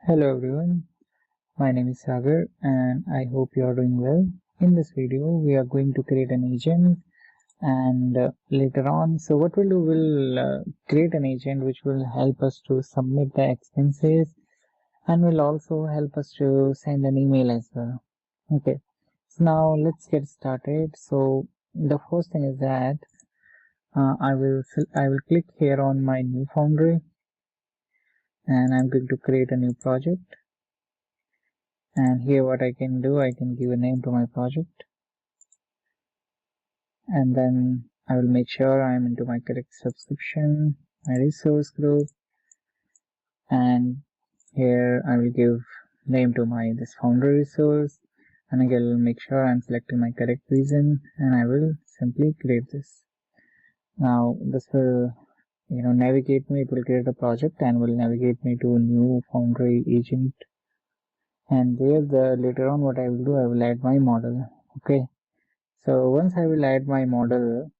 Hello everyone, my name is Sagar and I hope you are doing well. In this video we are going to create an agent and later on, so what we'll do, we'll create an agent which will help us to submit the expenses and will also help us to send an email as well. Okay, so now let's get started. So the first thing is that I will click here on my new Foundry and I'm going to create a new project. And here what I can do, I can give a name to my project and then I will make sure I am into my correct subscription, my resource group, and here I will give name to my this founder resource, and again I will make sure I'm selecting my correct reason and I will simply create this. Now this will navigate me, it will create a project and will navigate me to new Foundry agent, and there later on what I will do, I will add my model. Okay, so once I will add my model,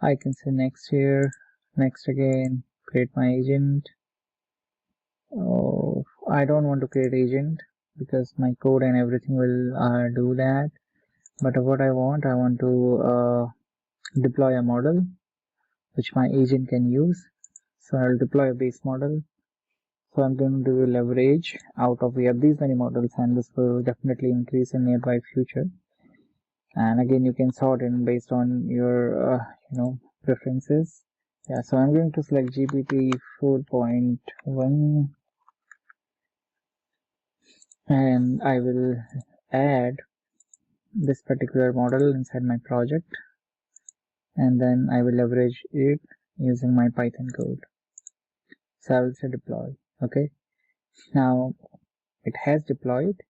I can say next here, next again, create my agent. Oh, I don't want to create agent because my code and everything will do that, but what I want to deploy a model which my agent can use. So I'll deploy a base model. So I'm going to leverage out of we have these many models, and this will definitely increase in nearby future. And again you can sort in based on your preferences. Yeah, so I'm going to select GPT 4.1 and I will add this particular model inside my project, and then I will leverage it using my Python code. So I will say deploy. Okay, now it has deployed.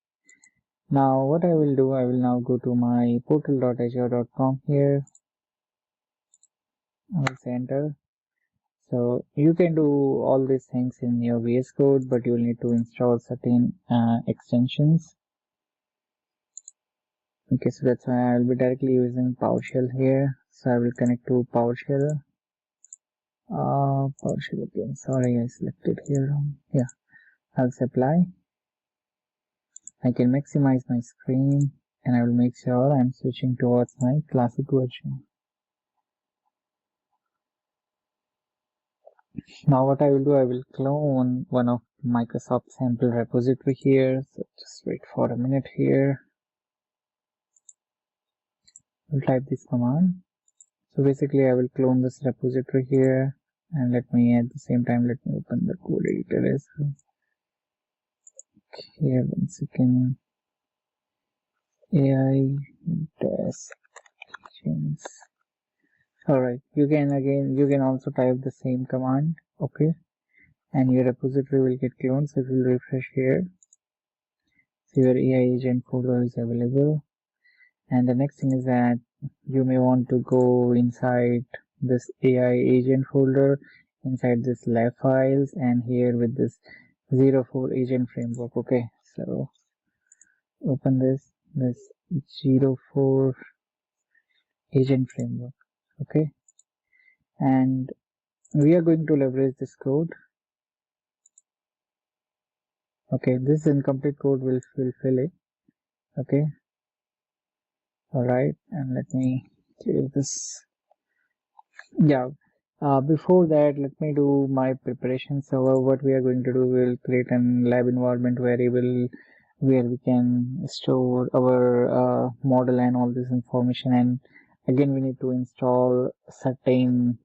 Now what I will do, I will now go to my portal.azure.com here. I will say enter. So you can do all these things in your VS Code, but you will need to install certain extensions. Okay, so that's why I will be directly using PowerShell here. So I will connect to PowerShell. PowerShell again. Sorry, I selected here. Yeah, I'll apply. I can maximize my screen, and I will make sure I'm switching towards my classic version. Now what I will do, I will clone one of Microsoft sample repository here. So just wait for a minute here. I'll type this command. So basically I will clone this repository here, and let me at the same time let me open the code editor as well. Okay, 1 second. AI test. Alright, you can also type the same command. Okay, and your repository will get cloned. So if you refresh here, so your AI agent folder is available. And the next thing is that you may want to go inside this AI agent folder, inside this lab files, and here with this 04 agent framework. Okay, so open this 04 agent framework. Okay, and we are going to leverage this code. Okay, this incomplete code will fill it. Okay, alright, and let me save this. Yeah, before that, let me do my preparation. So what we are going to do, we'll create an lab environment variable where we can store our model and all this information, and again we need to install certain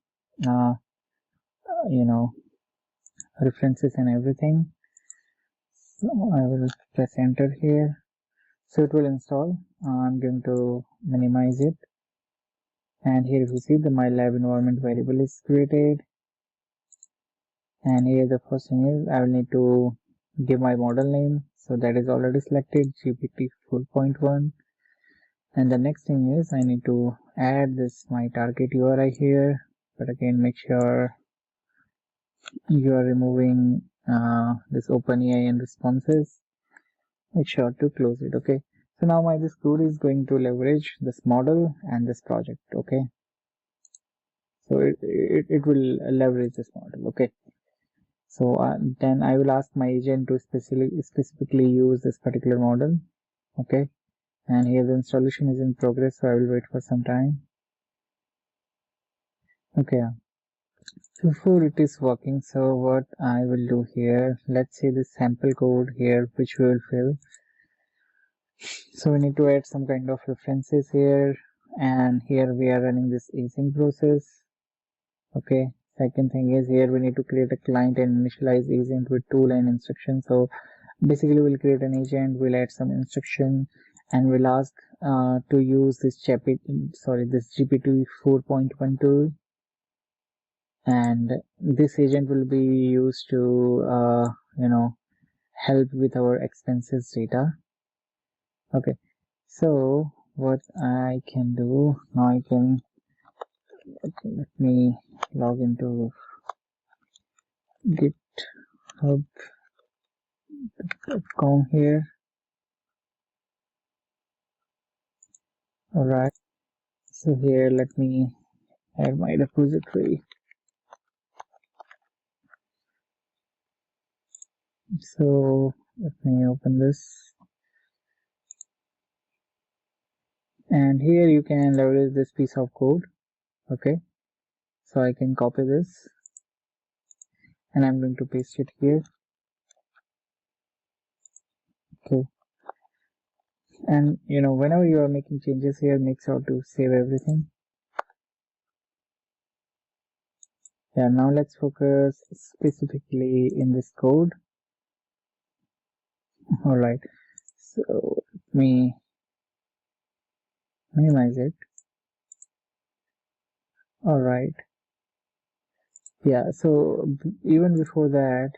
references and everything. So I will press enter here, so it will install. I'm going to minimize it, and here if you see my lab environment variable is created, and here the first thing is I will need to give my model name, so that is already selected, GPT 4.1. and the next thing is I need to add this my target URI here, but again make sure you are removing this OpenAI and responses. Make sure to close it. Okay, so now this code is going to leverage this model and this project. Okay, so it will leverage this model. Okay, So then I will ask my agent to specifically use this particular model. Okay, and here the installation is in progress, so I will wait for some time. Okay, before it is working, so what I will do here, let's see the sample code here which we will fill. So we need to add some kind of references here, and here we are running this async process. Okay, second thing is here we need to create a client and initialize agent with tool and instruction. So basically we'll create an agent, we'll add some instruction, and we'll ask to use this GPT 4.1 tool, and this agent will be used to help with our expenses data. Okay, so what I can do now, let me log into GitHub account here. Alright, so here let me add my repository. So let me open this, and here you can leverage this piece of code. Okay, so I can copy this and I'm going to paste it here. Okay, and whenever you are making changes here, make sure to save everything. Yeah, now let's focus specifically in this code. Alright, so let me minimize it. Alright, yeah, so even before that,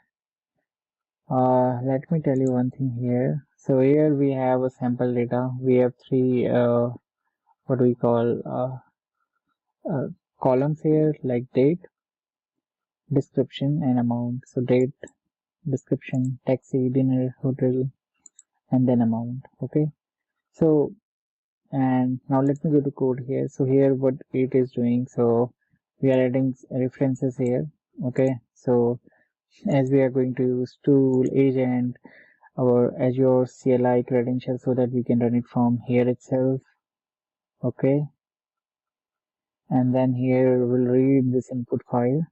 let me tell you one thing here. So here we have a sample data. We have three what we call columns here, like date, description, and amount. So date, description, taxi, dinner, hotel, and then amount. Okay, so and now let me go to code here. So here what it is doing, so we are adding references here. Okay, so as we are going to use tool, agent, our Azure CLI credentials, so that we can run it from here itself. Okay, and then here we'll read this input file.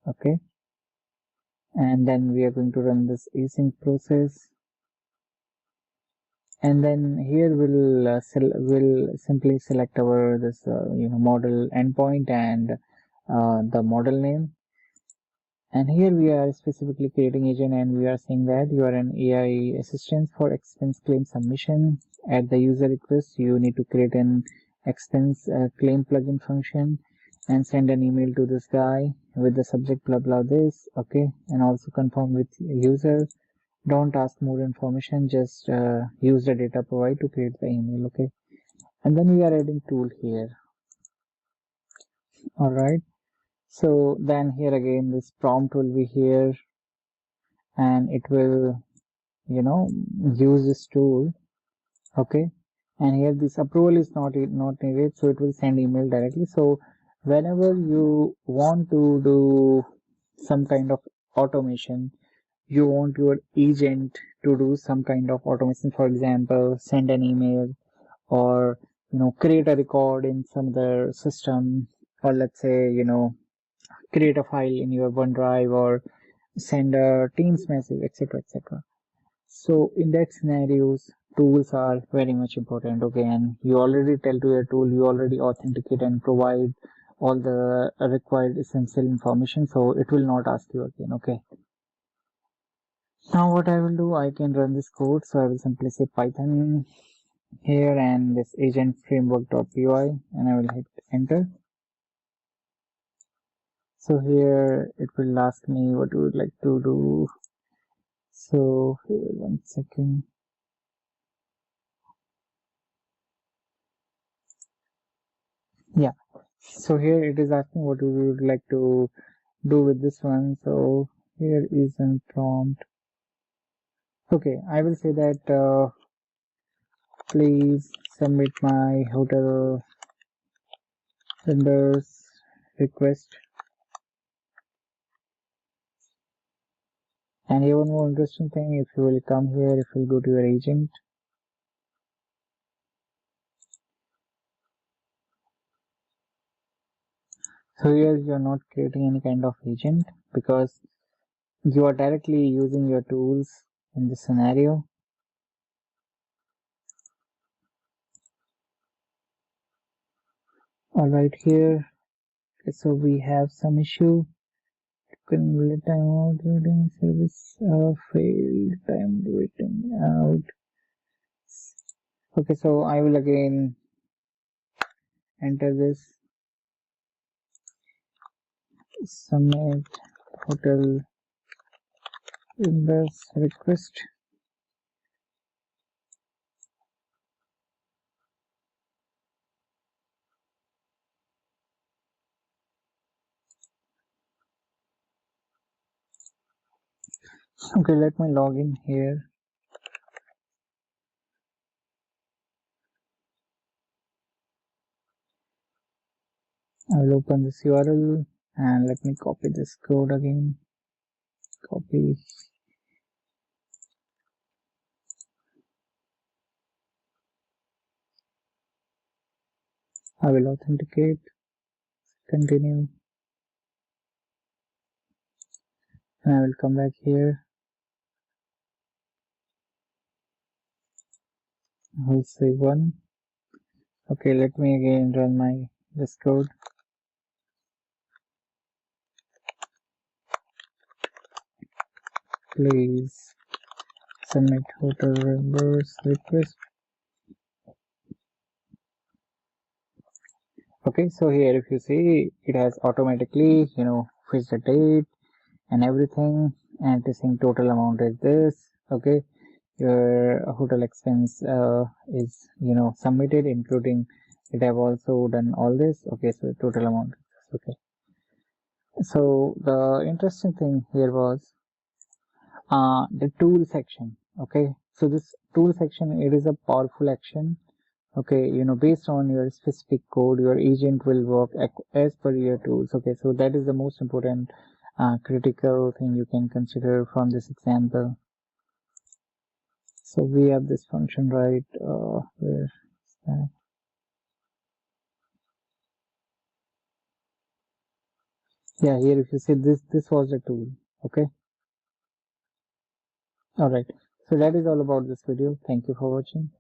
Okay, and then we are going to run this async process, and then here we'll simply select our this model endpoint and the model name. And here we are specifically creating agent, and we are saying that you are an AI assistant for expense claim submission. At the user request, you need to create an expense claim plugin function and send an email to this guy with the subject blah blah this. Okay, and also confirm with user. Don't ask more information, just use the data provided to create the email. Okay, and then we are adding tool here. All right, so then here again this prompt will be here, and it will use this tool. Okay, and here this approval is not needed, so it will send email directly. So whenever you want to do some kind of automation, you want your agent to do some kind of automation, for example send an email, or create a record in some other system, or let's say create a file in your OneDrive, or send a Teams message, etc., etc. So in that scenarios, tools are very much important. Okay, and you already tell to your tool, you already authenticate and provide all the required essential information, so it will not ask you again. Okay, now what I will do, I can run this code. So I will simply say Python here and this agent framework.py, and I will hit enter. So here it will ask me what you would like to do. So here, 1 second. Yeah, so here it is asking what we would like to do with this one. So here is a prompt. Okay, I will say that please submit my hotel vendors request. And here one more interesting thing, if you will come here, if you go to your agent, so here you're not creating any kind of agent because you are directly using your tools in this scenario. Alright, here, so we have some issue. Convert time out waiting service failed time waiting out. Okay, so I will again enter this submit hotel inverse request. Okay, let me log in here. I will open this URL and let me copy this code again. Copy. I will authenticate. Continue. And I will come back here. I will say 1. Okay, let me again run this code. Please submit hotel reimburse request. Okay, so here if you see, it has automatically fixed the date and everything, and it is saying total amount is this. Okay, your hotel expense is submitted, including it have also done all this. Okay, so total amount is this. Okay, so the interesting thing here was the tool section. Okay, so this tool section, it is a powerful action. Okay, based on your specific code, your agent will work as per your tools. Okay, so that is the most important critical thing you can consider from this example. So we have this function, right? Where is that? Yeah, here if you see this was the tool. Okay, all right, so that is all about this video. Thank you for watching.